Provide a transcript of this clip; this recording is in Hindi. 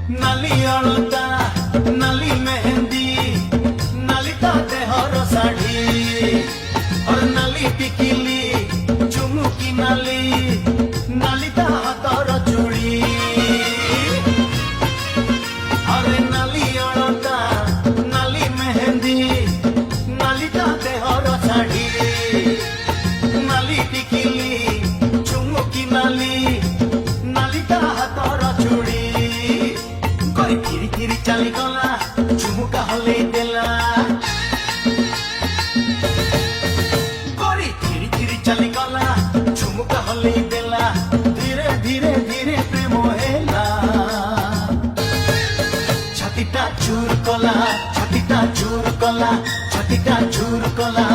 नाली अलता नाली मेहंदी नाली ता देहर साड़ी और नाली टिकिली चुमुकी नाली नाली ता हाथर चूड़ी अरे नाली अलता नाली मेहंदी नाली ता देहर साड़ी नाली टिकिली चुमुकी नाली नाली ता हाथर चूड़ी किरी किरी चाली गला झुमुका हले देला किरी किरी चाली गला झुमुका हले देला धीरे धीरे धीरे प्रेम हेला छातीटा चूर कला छातीटा चूर कला छातीटा चूर कला